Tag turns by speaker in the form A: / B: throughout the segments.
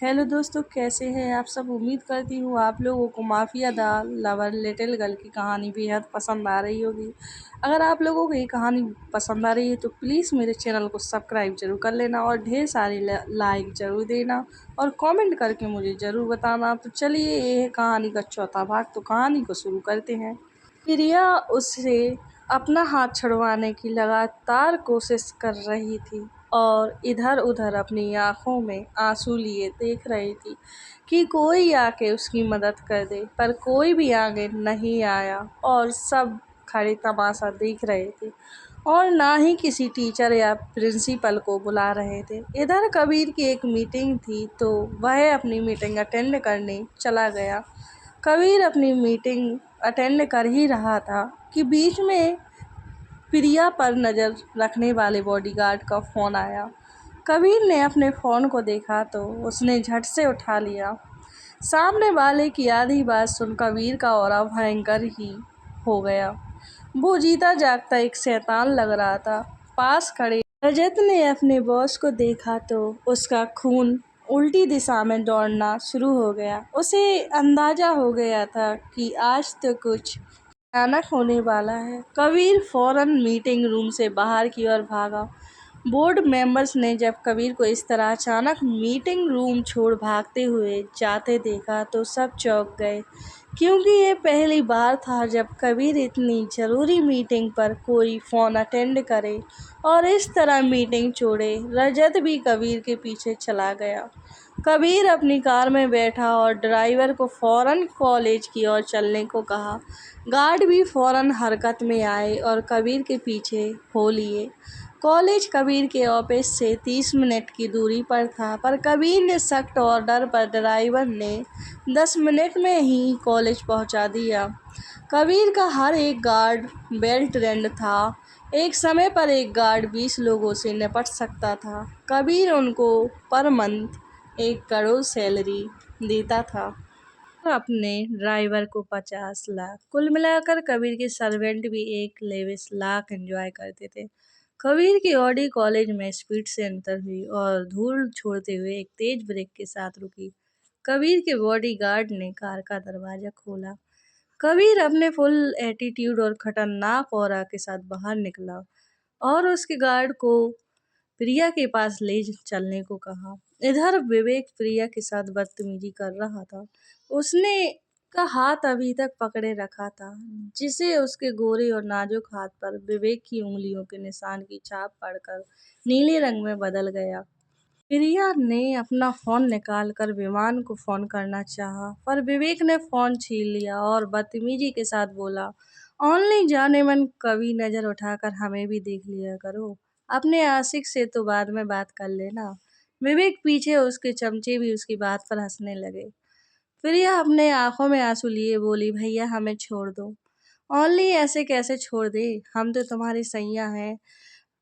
A: Hello दोस्तों, कैसे हैं आप सब। उम्मीद करती हूँ आप लोगों को mafia the lover little girl की कहानी बेहद पसंद आ रही होगी। अगर आप लोगों को ये कहानी पसंद आ रही है तो प्लीज़ मेरे चैनल को सब्सक्राइब जरूर कर लेना और ढेर सारे लाइक ज़रूर देना और कमेंट करके मुझे ज़रूर बताना। तो चलिए, ये है कहानी का चौथा भाग, तो कहानी को शुरू करते हैं। प्रिया उससे अपना हाथ छुड़वाने की लगातार कोशिश कर रही थी और इधर-उधर अपनी आँखों में आँसू लिए देख रही थी कि कोई आके उसकी मदद कर दे, पर कोई भी आगे नहीं आया और सब खड़े तमाशा देख रहे थे और ना ही किसी टीचर या प्रिंसिपल को बुला रहे थे। इधर कबीर की एक मीटिंग थी तो वह अपनी मीटिंग अटेंड करने चला गया। कबीर अपनी मीटिंग अटेंड कर ही रहा था कि बीच में प्रिया पर नज़र रखने वाले बॉडीगार्ड का फ़ोन आया। कबीर ने अपने फ़ोन को देखा तो उसने झट से उठा लिया। सामने वाले की आधी बात सुन कबीर का ऑरा भयंकर ही हो गया। वो जीता जागता एक शैतान लग रहा था। पास खड़े रजत ने अपने बॉस को देखा तो उसका खून उल्टी दिशा में दौड़ना शुरू हो गया। उसे अंदाजा हो गया था कि आज तो कुछ भयानक होने वाला है। कबीर फौरन मीटिंग रूम से बाहर की ओर भागा। बोर्ड मेंबर्स ने जब कबीर को इस तरह अचानक मीटिंग रूम छोड़ भागते हुए जाते देखा तो सब चौंक गए, क्योंकि ये पहली बार था जब कबीर इतनी ज़रूरी मीटिंग पर कोई फ़ोन अटेंड करे और इस तरह मीटिंग छोड़े। रजत भी कबीर के पीछे चला गया। कबीर अपनी कार में बैठा और ड्राइवर को फ़ौरन कॉलेज की ओर चलने को कहा। गार्ड भी फ़ौरन हरकत में आए और कबीर के पीछे हो लिए। कॉलेज कबीर के ऑफिस से 30 मिनट की दूरी पर था, पर कबीर ने सख्त ऑर्डर पर ड्राइवर ने 10 मिनट में ही कॉलेज पहुंचा दिया। कबीर का हर एक गार्ड वेल ट्रेंड था। एक समय पर एक गार्ड 20 लोगों से निपट सकता था। कबीर उनको पर मंथ 1 करोड़ सैलरी देता था और अपने ड्राइवर को 50 लाख। कुल मिलाकर कबीर के सर्वेंट भी 1 लाख एंजॉय करते थे। कबीर की ऑडी कॉलेज में स्पीड से एंटर हुई और धूल छोड़ते हुए एक तेज ब्रेक के साथ रुकी। कबीर के बॉडीगार्ड ने कार का दरवाजा खोला। कबीर अपने फुल एटीट्यूड और खतरनाक ऑरा के साथ बाहर निकला और उसके गार्ड को प्रिया के पास ले चलने को कहा। इधर विवेक प्रिया के साथ बदतमीजी कर रहा था। उसने का हाथ अभी तक पकड़े रखा था, जिसे उसके गोरे और नाजुक हाथ पर विवेक की उंगलियों के निशान की छाप पड़कर नीले रंग में बदल गया। प्रिया ने अपना फोन निकालकर विमान को फोन करना चाहा, पर विवेक ने फोन छीन लिया और बदतमीजी के साथ बोला, ऑनलाइन जाने मन, कभी नजर उठाकर हमें भी देख लिया करो। अपने आशिक से तो बाद में बात कर लेना। विवेक पीछे उसके चमचे भी उसकी बात पर हंसने लगे। प्रिया अपने आंखों में आंसू लिए बोली, भैया हमें छोड़ दो। ओनली ऐसे कैसे छोड़ दे, हम तो तुम्हारी सैया हैं।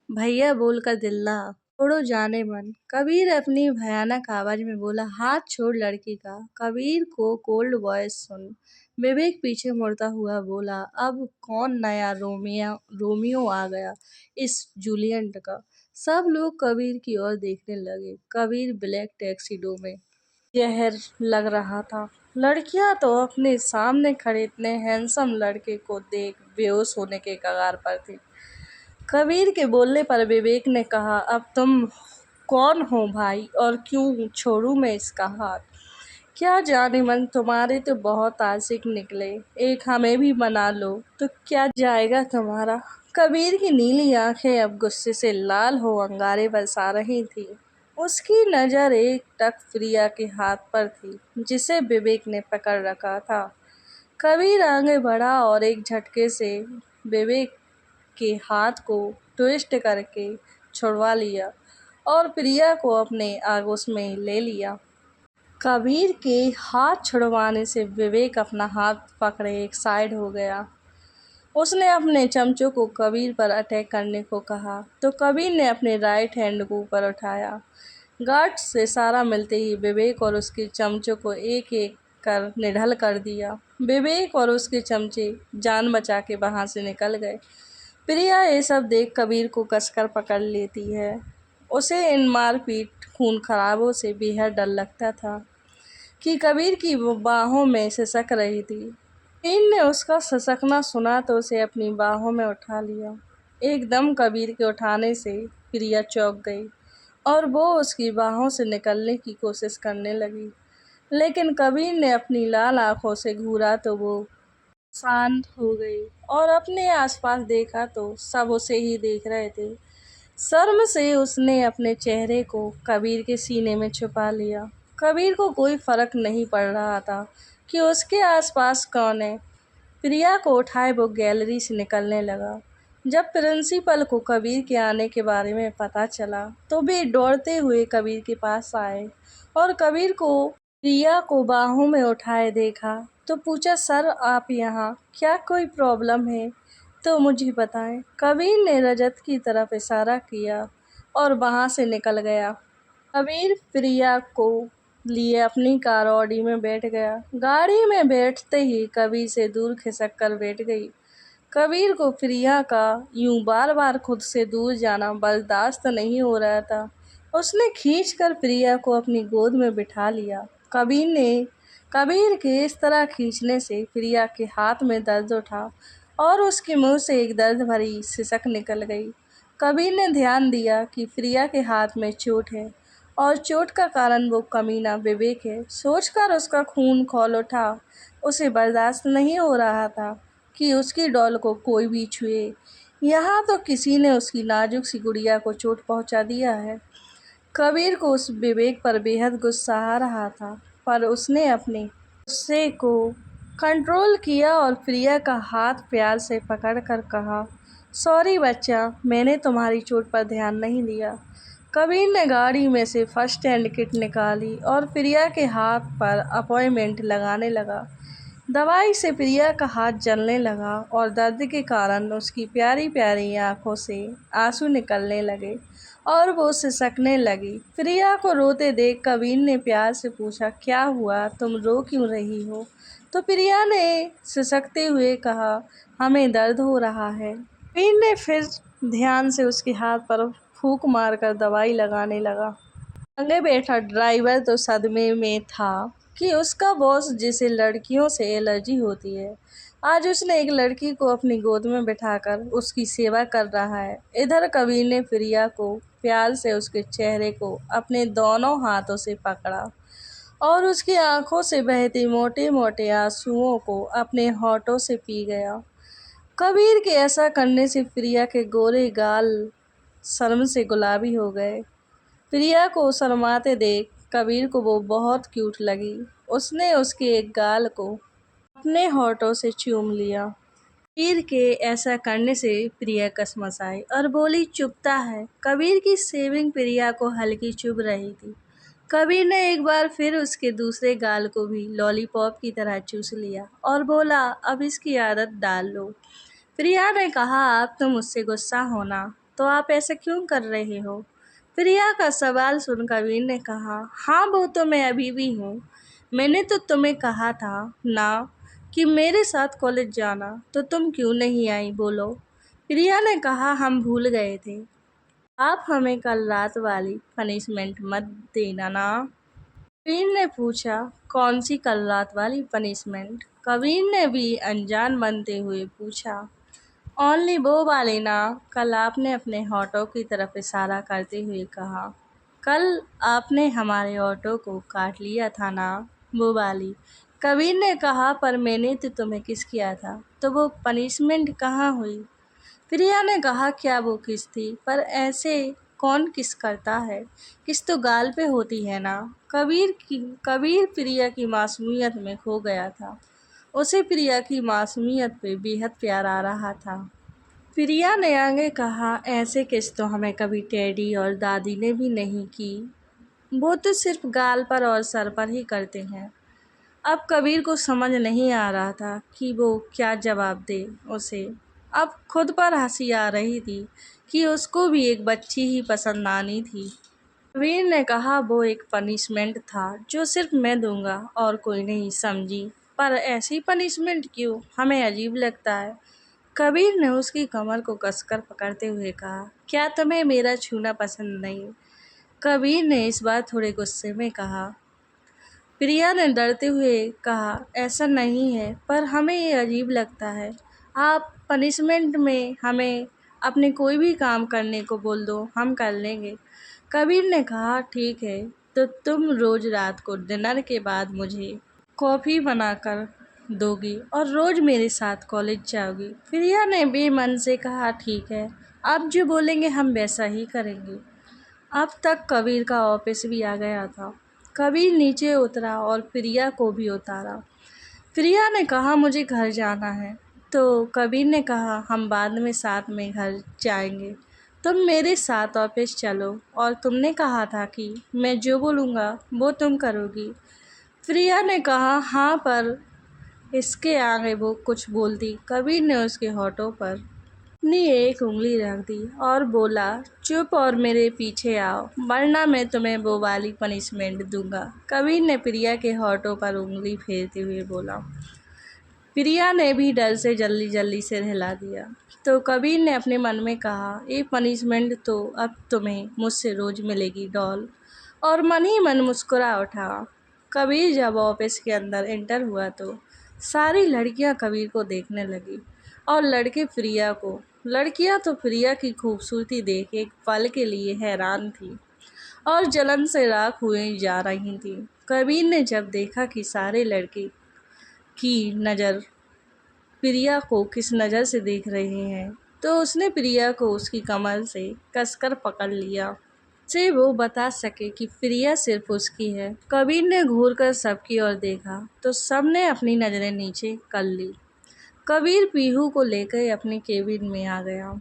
A: भैया बोलकर दिल्ला, छोड़ो जाने मन। कबीर अपनी भयानक आवाज में बोला, हाथ छोड़ लड़की का। कबीर को कोल्ड वॉइस सुन विवेक पीछे मुड़ता हुआ बोला, अब कौन नया रोमियो आ गया इस जूलियट का। सब लोग कबीर की ओर देखने लगे। कबीर ब्लैक टैक्सीडो में जहर लग रहा था। लड़कियां तो अपने सामने खड़े इतने हैंडसम लड़के को देख बेहोश होने के कगार पर थी। कबीर के बोलने पर विवेक ने कहा, अब तुम कौन हो भाई और क्यों छोड़ूं मैं इसका हाथ। क्या जाने मन, तुम्हारे तो बहुत आशिक निकले, एक हमें भी बना लो तो क्या जाएगा तुम्हारा। कबीर की नीली आंखें अब गुस्से से लाल हो अंगारे बरसा रही थी। उसकी नज़र एक टक प्रिया के हाथ पर थी, जिसे विवेक ने पकड़ रखा था। कबीर आगे बढ़ा और एक झटके से विवेक के हाथ को ट्विस्ट करके छुड़वा लिया और प्रिया को अपने आगोश में ले लिया। कबीर के हाथ छुड़वाने से विवेक अपना हाथ पकड़े एक साइड हो गया। उसने अपने चमचों को कबीर पर अटैक करने को कहा तो कबीर ने अपने राइट हैंड को ऊपर उठाया। गार्ड से इशारा मिलते ही विवेक और उसके चमचों को एक एक कर निढल कर दिया। विवेक और उसके चमचे जान बचा के वहां से निकल गए। प्रिया ये सब देख कबीर को कसकर पकड़ लेती है। उसे इन मारपीट खून खराबों से बेहद डर लगता था कि कबीर की वो बाहों में सिसक रही थी। कबीर ने उसका सिसकना सुना तो उसे अपनी बाहों में उठा लिया। एकदम कबीर के उठाने से प्रिया चौंक गई और वो उसकी बाहों से निकलने की कोशिश करने लगी, लेकिन कबीर ने अपनी लाल आंखों से घूरा तो वो शांत हो गई और अपने आसपास देखा तो सब उसे ही देख रहे थे। शर्म से उसने अपने चेहरे को कबीर के सीने में छुपा लिया। कबीर को कोई फर्क नहीं पड़ रहा था कि उसके आसपास कौन है। प्रिया को उठाए वो गैलरी से निकलने लगा। जब प्रिंसिपल को कबीर के आने के बारे में पता चला तो वे दौड़ते हुए कबीर के पास आए और कबीर को प्रिया को बाहों में उठाए देखा तो पूछा, सर आप यहाँ, क्या कोई प्रॉब्लम है तो मुझे बताएं। कबीर ने रजत की तरफ इशारा किया और वहाँ से निकल गया। कबीर प्रिया को लिए अपनी कार ऑडी में बैठ गया। गाड़ी में बैठते ही कबीर से दूर खिसक कर बैठ गई। कबीर को प्रिया का यूं बार बार खुद से दूर जाना बर्दाश्त नहीं हो रहा था। उसने खींचकर प्रिया को अपनी गोद में बिठा लिया। कबीर के इस तरह खींचने से प्रिया के हाथ में दर्द उठा और उसके मुंह से एक दर्द भरी सिसक निकल गई। कबीर ने ध्यान दिया कि प्रिया के हाथ में चोट है और चोट का कारण वो कमीना विवेक है। सोचकर उसका खून खौल उठा। उसे बर्दाश्त नहीं हो रहा था कि उसकी डॉल को कोई भी छुए। यहाँ तो किसी ने उसकी नाजुक सी गुड़िया को चोट पहुँचा दिया है। कबीर को उस विवेक पर बेहद गुस्सा आ रहा था, पर उसने अपने गुस्से को कंट्रोल किया और प्रिया का हाथ प्यार से पकड़कर कहा, सॉरी बच्चा, मैंने तुम्हारी चोट पर ध्यान नहीं दिया। कबीर ने गाड़ी में से फर्स्ट एड किट निकाली और प्रिया के हाथ पर अपॉइंटमेंट लगाने लगा। दवाई से प्रिया का हाथ जलने लगा और दर्द के कारण उसकी प्यारी प्यारी आंखों से आंसू निकलने लगे और वो सिसकने लगी। प्रिया को रोते देख कबीर ने प्यार से पूछा, क्या हुआ, तुम रो क्यों रही हो? तो प्रिया ने सिसकते हुए कहा, हमें दर्द हो रहा है। कबीर ने फिर ध्यान से उसके हाथ पर फूंक मारकर दवाई लगाने लगा। आगे बैठा ड्राइवर तो सदमे में था कि उसका बॉस, जिसे लड़कियों से एलर्जी होती है, आज उसने एक लड़की को अपनी गोद में बिठाकर उसकी सेवा कर रहा है। इधर कबीर ने प्रिया को प्यार से उसके चेहरे को अपने दोनों हाथों से पकड़ा और उसकी आंखों से बहती मोटे मोटे आंसुओं को अपने होठों से पी गया। कबीर के ऐसा करने से प्रिया के गोरे गाल शर्म से गुलाबी हो गए। प्रिया को शर्माते देख कबीर को वो बहुत क्यूट लगी। उसने उसके एक गाल को अपने होठों से चूम लिया। कबीर के ऐसा करने से प्रिया कसमसाई और बोली, चुभता है। कबीर की शेविंग प्रिया को हल्की चुभ रही थी। कबीर ने एक बार फिर उसके दूसरे गाल को भी लॉलीपॉप की तरह चूस लिया और बोला, अब इसकी आदत डाल लो। प्रिया ने कहा, आप तो मुझसे गुस्सा होना, तो आप ऐसा क्यों कर रहे हो? प्रिया का सवाल सुन कबीर ने कहा, हाँ वो तो मैं अभी भी हूँ। मैंने तो तुम्हें कहा था ना कि मेरे साथ कॉलेज जाना, तो तुम क्यों नहीं आई बोलो? प्रिया ने कहा, हम भूल गए थे। आप हमें कल रात वाली पनिशमेंट मत देना ना। कबीर ने पूछा, कौन सी कल रात वाली पनिशमेंट? कबीर ने भी अनजान बनते हुए पूछा, ओनली वो वाली ना। कल आपने अपने होठों की तरफ इशारा करते हुए कहा, कल आपने हमारे ऑटो को काट लिया था ना, वो वाली। कबीर ने कहा, पर मैंने तो तुम्हें किस किया था, तो वो पनिशमेंट कहाँ हुई? प्रिया ने कहा, क्या वो किस थी? पर ऐसे कौन किस करता है? किस तो गाल पे होती है ना। कबीर प्रिया की मासूमियत में खो गया था। उसे प्रिया की मासूमियत पे बेहद प्यार आ रहा था। प्रिया ने आगे कहा, ऐसे किस तो हमें कभी डैडी और दादी ने भी नहीं की। वो तो सिर्फ गाल पर और सर पर ही करते हैं। अब कबीर को समझ नहीं आ रहा था कि वो क्या जवाब दे उसे। अब खुद पर हंसी आ रही थी कि उसको भी एक बच्ची ही पसंद आनी थी। कबीर ने कहा, वो एक पनिशमेंट था जो सिर्फ मैं दूंगा और कोई नहीं, समझी? पर ऐसी पनिशमेंट क्यों? हमें अजीब लगता है। कबीर ने उसकी कमर को कसकर पकड़ते हुए कहा, क्या तुम्हें मेरा छूना पसंद नहीं? कबीर ने इस बार थोड़े गुस्से में कहा। प्रिया ने डरते हुए कहा, ऐसा नहीं है, पर हमें ये अजीब लगता है। आप पनिशमेंट में हमें अपने कोई भी काम करने को बोल दो, हम कर लेंगे। कबीर ने कहा, ठीक है, तो तुम रोज रात को डिनर के बाद मुझे कॉफ़ी बनाकर दोगी और रोज मेरे साथ कॉलेज जाओगी। प्रिया ने बेमन से कहा, ठीक है, आप जो बोलेंगे हम वैसा ही करेंगे। अब तक कबीर का ऑफिस भी आ गया था। कबीर नीचे उतरा और प्रिया को भी उतारा। प्रिया ने कहा, मुझे घर जाना है। तो कबीर ने कहा, हम बाद में साथ में घर जाएंगे। तुम मेरे साथ ऑफिस चलो, और तुमने कहा था कि मैं जो बोलूँगा वो तुम करोगी। प्रिया ने कहा, हाँ, पर इसके आगे वो कुछ बोलती, कबीर ने उसके होठों पर अपनी एक उंगली रख दी और बोला, चुप और मेरे पीछे आओ, वरना मैं तुम्हें वो वाली पनिशमेंट दूंगा। कबीर ने प्रिया के होठों पर उंगली फेरते हुए बोला। प्रिया ने भी डर से जल्दी जल्दी सिर हिला दिया। तो कबीर ने अपने मन में कहा, ये पनिशमेंट तो अब तुम्हें मुझसे रोज मिलेगी डॉल। और मन ही मन मुस्कुरा उठा। कबीर जब ऑफिस के अंदर एंटर हुआ तो सारी लड़कियां कबीर को देखने लगी और लड़के प्रिया को। लड़कियां तो प्रिया की खूबसूरती देख एक पल के लिए हैरान थी और जलन से राख हुए जा रही थी। कबीर ने जब देखा कि सारे लड़के की नज़र प्रिया को किस नज़र से देख रहे हैं, तो उसने प्रिया को उसकी कमर से कसकर पकड़ लिया से वो बता सके कि प्रिया सिर्फ उसकी है। कबीर ने घूरकर सबकी ओर देखा तो सबने अपनी नज़रें नीचे कर ली। कबीर पीहू को लेकर अपने केबिन में आ गया।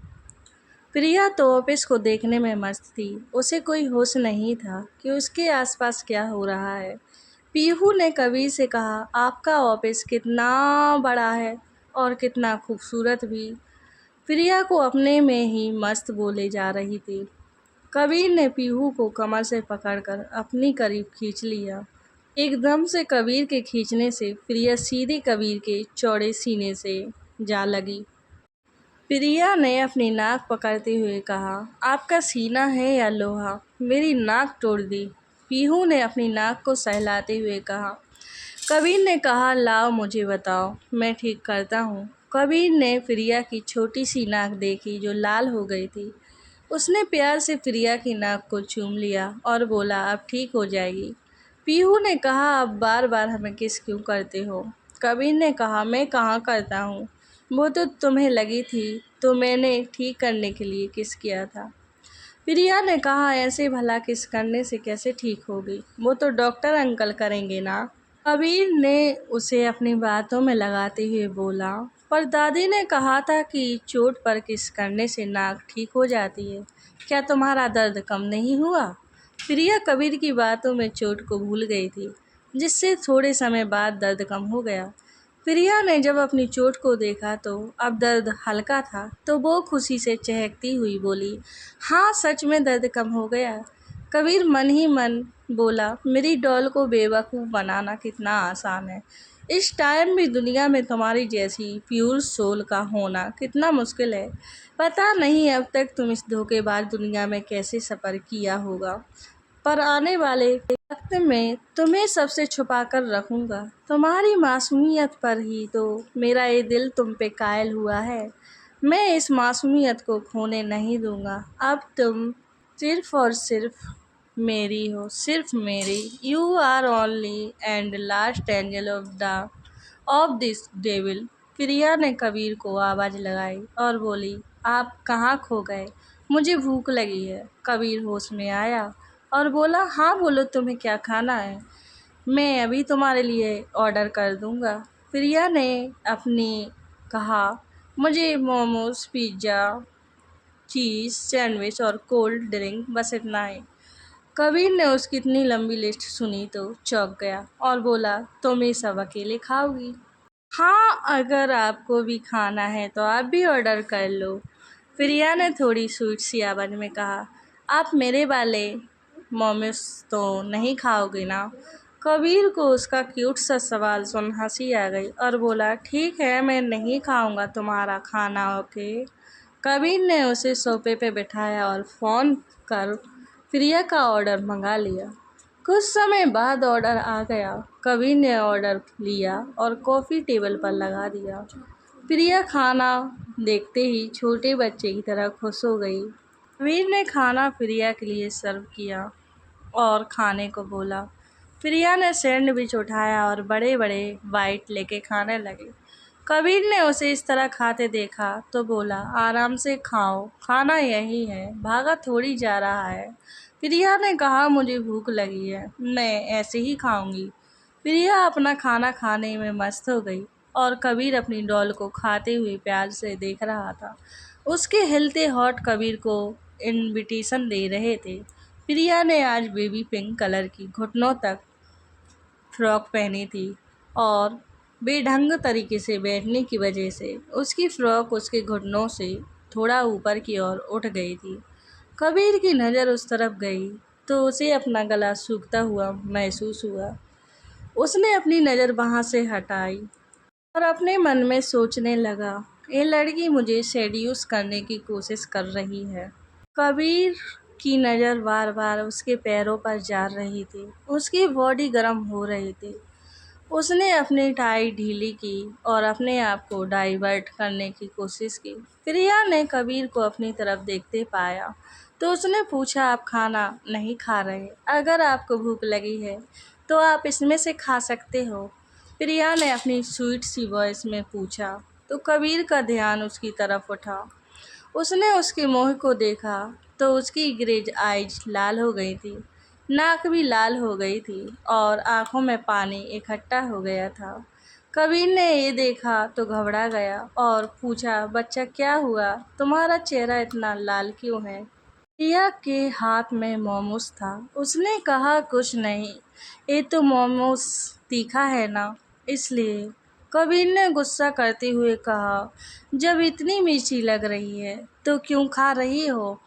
A: प्रिया तो ऑफिस को देखने में मस्त थी। उसे कोई होश नहीं था कि उसके आसपास क्या हो रहा है। पीहू ने कबीर से कहा, आपका ऑफिस कितना बड़ा है और कितना खूबसूरत भी। प्रिया को अपने में ही मस्त बोले जा रही थी। कबीर ने पीहू को कमर से पकड़कर अपनी करीब खींच लिया। एकदम से कबीर के खींचने से प्रिया सीधे कबीर के चौड़े सीने से जा लगी। प्रिया ने अपनी नाक पकड़ते हुए कहा, आपका सीना है या लोहा, मेरी नाक तोड़ दी। पीहू ने अपनी नाक को सहलाते हुए कहा। कबीर ने कहा, लाओ मुझे बताओ, मैं ठीक करता हूँ। कबीर ने प्रिया की छोटी सी नाक देखी जो लाल हो गई थी। उसने प्यार से प्रिया की नाक को चूम लिया और बोला, अब ठीक हो जाएगी। पीहू ने कहा, अब बार बार हमें किस क्यों करते हो। कबीर ने कहा, मैं कहाँ करता हूँ, वो तो तुम्हें लगी थी तो मैंने ठीक करने के लिए किस किया था। प्रिया ने कहा, ऐसे भला किस करने से कैसे ठीक होगी, वो तो डॉक्टर अंकल करेंगे ना। कबीर ने उसे अपनी बातों में लगाते हुए बोला, पर दादी ने कहा था कि चोट पर किस करने से नाक ठीक हो जाती है, क्या तुम्हारा दर्द कम नहीं हुआ। प्रिया कबीर की बातों में चोट को भूल गई थी, जिससे थोड़े समय बाद दर्द कम हो गया। प्रिया ने जब अपनी चोट को देखा तो अब दर्द हल्का था, तो वो खुशी से चहकती हुई बोली, हाँ, सच में दर्द कम हो गया। कबीर मन ही मन बोला, मेरी डॉल को बेवकूफ़ बनाना कितना आसान है। इस टाइम भी दुनिया में तुम्हारी जैसी प्योर सोल का होना कितना मुश्किल है। पता नहीं अब तक तुम इस धोखेबाज दुनिया में कैसे सफ़र किया होगा, पर आने वाले वक्त में तुम्हें सबसे छुपा कर रखूँगा। तुम्हारी मासूमियत पर ही तो मेरा ये दिल तुम पे कायल हुआ है। मैं इस मासूमियत को खोने नहीं दूँगा। अब तुम सिर्फ़ और सिर्फ़ मेरी हो, सिर्फ़ मेरी। You are only and last angel of this devil. Priya ने कबीर को आवाज़ लगाई और बोली, आप कहाँ खो गए, मुझे भूख लगी है। कबीर होश में आया और बोला, हाँ बोलो, तुम्हें क्या खाना है, मैं अभी तुम्हारे लिए ऑर्डर कर दूँगा। प्रिया ने अपनी कहा, मुझे मोमोज, पिज़्ज़ा, चीज़ सैंडविच और कोल्ड ड्रिंक, बस इतना है। कबीर ने उसकी इतनी लंबी लिस्ट सुनी तो चौंक गया और बोला, तुम ये सब अकेले खाओगी। हाँ, अगर आपको भी खाना है तो आप भी ऑर्डर कर लो। प्रिया ने थोड़ी स्वीट सी आवाज़ में कहा, आप मेरे वाले मोमोस तो नहीं खाओगे ना। कबीर को उसका क्यूट सा सवाल सुन हंसी आ गई और बोला, ठीक है, मैं नहीं खाऊंगा तुम्हारा खाना, ओके। कबीर ने उसे सोफे पे बिठाया और फ़ोन कर प्रिया का ऑर्डर मंगा लिया। कुछ समय बाद ऑर्डर आ गया। कबीर ने ऑर्डर लिया और कॉफ़ी टेबल पर लगा दिया। प्रिया खाना देखते ही छोटे बच्चे की तरह खुश हो गई। कबीर ने खाना प्रिया के लिए सर्व किया और खाने को बोला। प्रिया ने सैंडविच उठाया और बड़े बड़े बाइट लेके खाने लगी। कबीर ने उसे इस तरह खाते देखा तो बोला, आराम से खाओ, खाना यही है, भागा थोड़ी जा रहा है। प्रिया ने कहा, मुझे भूख लगी है, मैं ऐसे ही खाऊंगी। प्रिया अपना खाना खाने में मस्त हो गई और कबीर अपनी डॉल को खाते हुए प्यार से देख रहा था। उसके हिलते होठ कबीर को इनविटेशन दे रहे थे। प्रिया ने आज बेबी पिंक कलर की घुटनों तक फ्रॉक पहनी थी और बेढंग तरीके से बैठने की वजह से उसकी फ्रॉक उसके घुटनों से थोड़ा ऊपर की ओर उठ गई थी। कबीर की नज़र उस तरफ गई तो उसे अपना गला सूखता हुआ महसूस हुआ। उसने अपनी नज़र वहाँ से हटाई और अपने मन में सोचने लगा, ये लड़की मुझे सेड्यूस करने की कोशिश कर रही है। कबीर की नज़र बार बार उसके पैरों पर जा रही थी। उसकी बॉडी गर्म हो रही थी। उसने अपनी टाई ढीली की और अपने आप को डाइवर्ट करने की कोशिश की। प्रिया ने कबीर को अपनी तरफ देखते पाया तो उसने पूछा, आप खाना नहीं खा रहे? अगर आपको भूख लगी है तो आप इसमें से खा सकते हो। प्रिया ने अपनी स्वीट सी वॉइस में पूछा तो कबीर का ध्यान उसकी तरफ उठा। उसने उसके मुंह को देखा तो उसकी ग्रेज आइज लाल हो गई थी, नाक भी लाल हो गई थी और आंखों में पानी इकट्ठा हो गया था। कबीर ने ये देखा तो घबरा गया और पूछा, बच्चा क्या हुआ? तुम्हारा चेहरा इतना लाल क्यों है? प्रिया के हाथ में मोमोज था। उसने कहा, कुछ नहीं, ये तो मोमोज तीखा है ना, इसलिए। कबीर ने गुस्सा करते हुए कहा, जब इतनी मिर्ची लग रही है तो क्यों खा रही हो?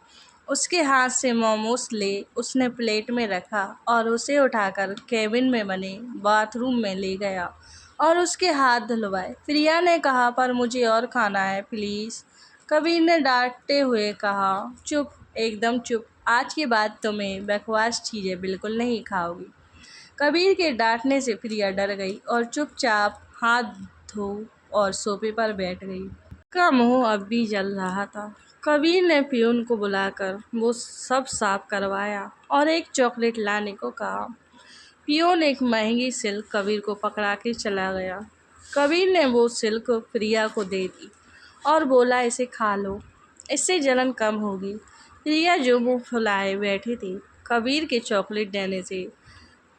A: उसके हाथ से मोमोज ले उसने प्लेट में रखा और उसे उठाकर केबिन में बने बाथरूम में ले गया और उसके हाथ धुलवाए। प्रिया ने कहा, पर मुझे और खाना है प्लीज़। कबीर ने डांटते हुए कहा, चुप, एकदम चुप, आज के बाद तुम्हें बकवास चीज़ें बिल्कुल नहीं खाओगी। कबीर के डांटने से प्रिया डर गई और चुपचाप हाथ धो और सोफे पर बैठ गई। उसका मुंह अब भी जल रहा था। कबीर ने पियून को बुलाकर वो सब साफ करवाया और एक चॉकलेट लाने को कहा। पियून एक महंगी सिल्क कबीर को पकड़ा के चला गया। कबीर ने वो सिल्क प्रिया को दे दी और बोला, इसे खा लो, इससे जलन कम होगी। प्रिया जो मुंह फुलाए बैठी थी, कबीर के चॉकलेट देने से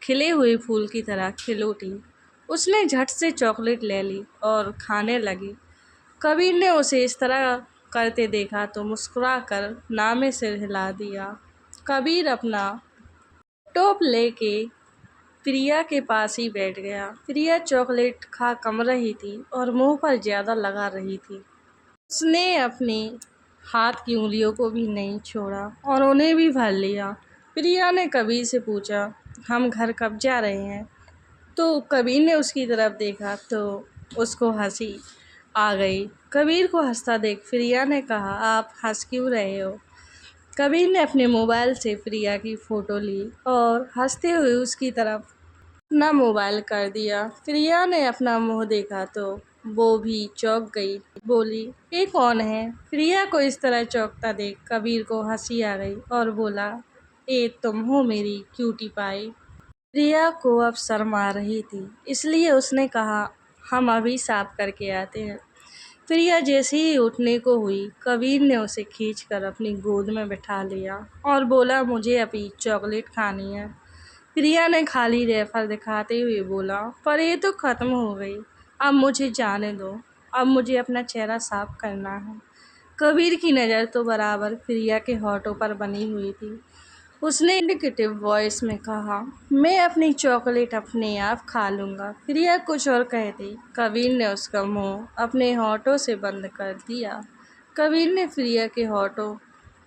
A: खिले हुए फूल की तरह खिल उठी। उसने झट से चॉकलेट ले ली और खाने लगी। कबीर ने उसे इस तरह करते देखा तो मुस्कुराकर ना में सिर हिला दिया। कबीर अपना टॉप लेके प्रिया के पास ही बैठ गया। प्रिया चॉकलेट खा कम रही थी और मुंह पर ज़्यादा लगा रही थी। उसने अपने हाथ की उंगलियों को भी नहीं छोड़ा और उन्हें भी भर लिया। प्रिया ने कबीर से पूछा, हम घर कब जा रहे हैं? तो कबीर ने उसकी तरफ देखा तो उसको हंसी आ गई। कबीर को हंसता देख प्रिया ने कहा, आप हंस क्यों रहे हो? कबीर ने अपने मोबाइल से प्रिया की फ़ोटो ली और हंसते हुए उसकी तरफ अपना मोबाइल कर दिया। प्रिया ने अपना मुंह देखा तो वो भी चौंक गई। बोली, ये कौन है? प्रिया को इस तरह चौंकता देख कबीर को हंसी आ गई और बोला, ये तुम हो मेरी क्यूटी पाई। प्रिया को अब शर्म आ रही थी, इसलिए उसने कहा, हम अभी साफ करके आते हैं। प्रिया जैसे ही उठने को हुई, कबीर ने उसे खींचकर अपनी गोद में बिठा लिया और बोला, मुझे अभी चॉकलेट खानी है। प्रिया ने खाली रेफर दिखाते हुए बोला, पर ये तो ख़त्म हो गई, अब मुझे जाने दो, अब मुझे अपना चेहरा साफ करना है। कबीर की नज़र तो बराबर प्रिया के होठों पर बनी हुई थी। उसने इंडिकेटिव वॉइस में कहा, मैं अपनी चॉकलेट अपने आप खा लूँगा। प्रिया कुछ और कहती, कबीर ने उसका मुंह अपने होठों से बंद कर दिया। कबीर ने प्रिया के होठों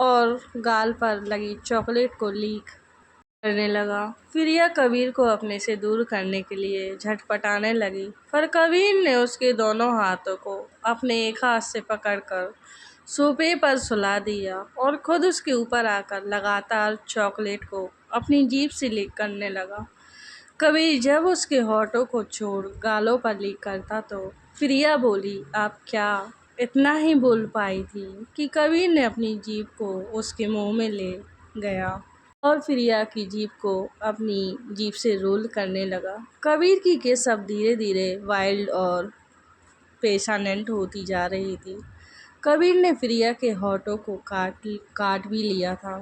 A: और गाल पर लगी चॉकलेट को लीक करने लगा। प्रिया कबीर को अपने से दूर करने के लिए झटपटाने लगी, पर कबीर ने उसके दोनों हाथों को अपने एक हाथ से पकड़कर सोफे पर सुला दिया और खुद उसके ऊपर आकर लगातार चॉकलेट को अपनी जीभ से लिक करने लगा। कबीर जब उसके होठों को छोड़ गालों पर लिक करता तो प्रिया बोली, आप क्या इतना ही बोल पाई थी कि कबीर ने अपनी जीभ को उसके मुंह में ले गया और प्रिया की जीभ को अपनी जीभ से रोल करने लगा। कबीर की किस अब धीरे धीरे वाइल्ड और पेशेंट होती जा रही थी। कबीर ने प्रिया के होठों को काट भी लिया था।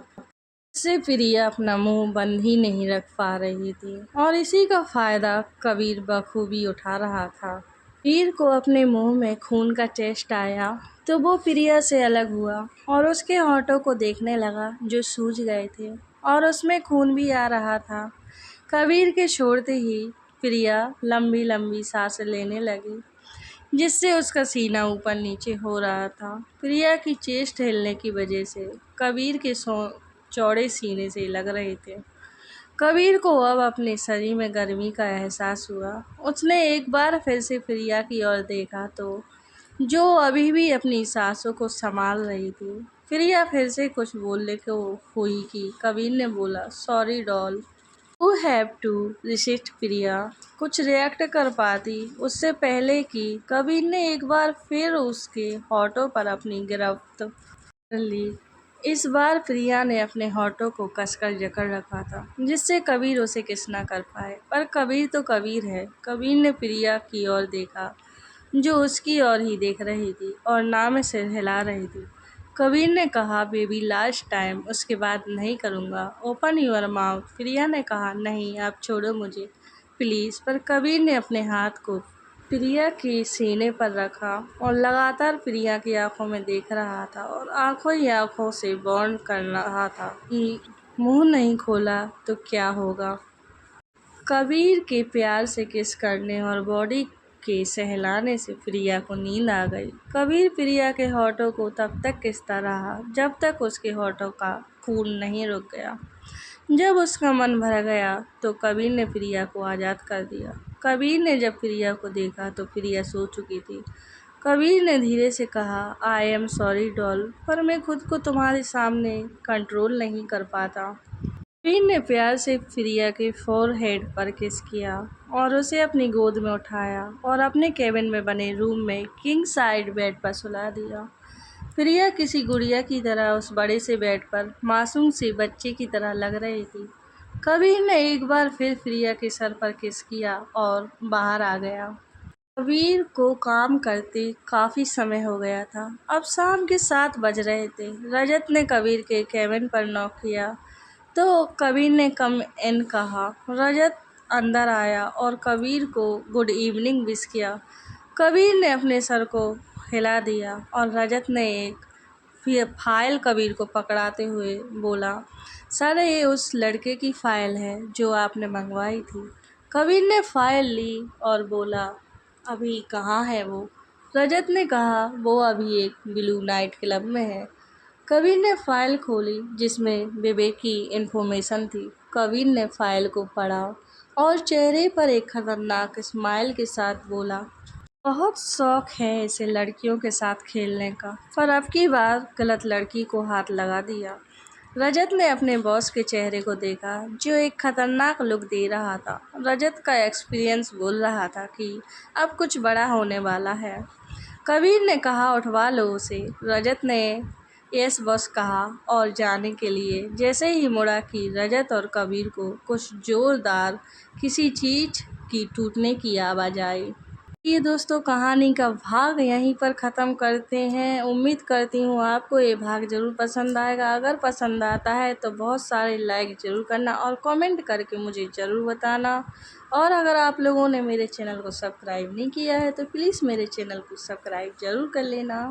A: इससे प्रिया अपना मुंह बंद ही नहीं रख पा रही थी और इसी का फायदा कबीर बखूबी उठा रहा था। वीर को अपने मुंह में खून का टेस्ट आया तो वो प्रिया से अलग हुआ और उसके होठों को देखने लगा जो सूज गए थे और उसमें खून भी आ रहा था। कबीर के छोड़ते ही प्रिया लंबी लंबी सांसें लेने लगी जिससे उसका सीना ऊपर नीचे हो रहा था। प्रिया की चेस्ट हिलने की वजह से कबीर के चौड़े सीने से लग रहे थे। कबीर को अब अपने शरीर में गर्मी का एहसास हुआ। उसने एक बार फिर से प्रिया की ओर देखा तो जो अभी भी अपनी सांसों को संभाल रही थी। प्रिया फिर से कुछ बोलने को हुई कि कबीर ने बोला, sorry doll, you have to resist. Priya कुछ रिएक्ट कर पाती उससे पहले कि कबीर ने एक बार फिर उसके होठों पर अपनी गिरफ्त कर ली। इस बार प्रिया ने अपने होठों को कसकर जकड़ रखा था जिससे कबीर उसे किस ना कर पाए, पर कबीर तो कबीर है। कबीर ने प्रिया की ओर देखा जो उसकी ओर ही देख रही थी और ना में सिर हिला रही थी। कबीर ने कहा, बेबी लास्ट टाइम, उसके बाद नहीं करूँगा, ओपन यूर माउथ। प्रिया ने कहा, नहीं आप छोड़ो मुझे प्लीज़। पर कबीर ने अपने हाथ को प्रिया के सीने पर रखा और लगातार प्रिया की आंखों में देख रहा था और आंखों ही आंखों से बॉन्ड कर रहा था कि मुंह नहीं खोला तो क्या होगा। कबीर के प्यार से किस करने और बॉडी के सहलाने से प्रिया को नींद आ गई। कबीर प्रिया के होठों को तब तक किसता रहा जब तक उसके होठों का खून नहीं रुक गया। जब उसका मन भर गया तो कबीर ने प्रिया को आज़ाद कर दिया। कबीर ने जब प्रिया को देखा तो प्रिया सो चुकी थी। कबीर ने धीरे से कहा, आई एम सॉरी डॉल, पर मैं खुद को तुम्हारे सामने कंट्रोल नहीं कर पाता। कबीर ने प्यार से प्रिया के फोरहेड पर किस किया और उसे अपनी गोद में उठाया और अपने केबिन में बने रूम में किंग साइड बेड पर सुला दिया। प्रिया किसी गुड़िया की तरह उस बड़े से बेड पर मासूम से बच्चे की तरह लग रही थी। कबीर ने एक बार फिर प्रिया के सर पर किस किया और बाहर आ गया। कबीर को काम करते काफ़ी समय हो गया था। अब शाम के 7 बज रहे थे। रजत ने कबीर के केबिन पर नॉक किया तो कबीर ने कम इन कहा। रजत अंदर आया और कबीर को गुड इवनिंग विश किया। कबीर ने अपने सर को हिला दिया और रजत ने एक फाइल कबीर को पकड़ाते हुए बोला, सर ये उस लड़के की फ़ाइल है जो आपने मंगवाई थी। कबीर ने फ़ाइल ली और बोला, अभी कहाँ है वो? रजत ने कहा, वो अभी एक ब्लू नाइट क्लब में है। कबीर ने फ़ाइल खोली जिसमें विवेक की इन्फॉर्मेशन थी। कबीर ने फ़ाइल को पढ़ा और चेहरे पर एक खतरनाक स्माइल के साथ बोला, बहुत शौक है इसे लड़कियों के साथ खेलने का, पर अब की बार गलत लड़की को हाथ लगा दिया। रजत ने अपने बॉस के चेहरे को देखा जो एक खतरनाक लुक दे रहा था। रजत का एक्सपीरियंस बोल रहा था कि अब कुछ बड़ा होने वाला है। कबीर ने कहा, उठवा लो उसे। रजत ने यस बॉस कहा और जाने के लिए जैसे ही मुड़ा कि रजत और कबीर को कुछ ज़ोरदार किसी चीज़ की टूटने की आवाज़ आई। ये दोस्तों कहानी का भाग यहीं पर ख़त्म करते हैं। उम्मीद करती हूँ आपको ये भाग ज़रूर पसंद आएगा। अगर पसंद आता है तो बहुत सारे लाइक ज़रूर करना और कमेंट करके मुझे ज़रूर बताना। और अगर आप लोगों ने मेरे चैनल को सब्सक्राइब नहीं किया है तो प्लीज़ मेरे चैनल को सब्सक्राइब ज़रूर कर लेना।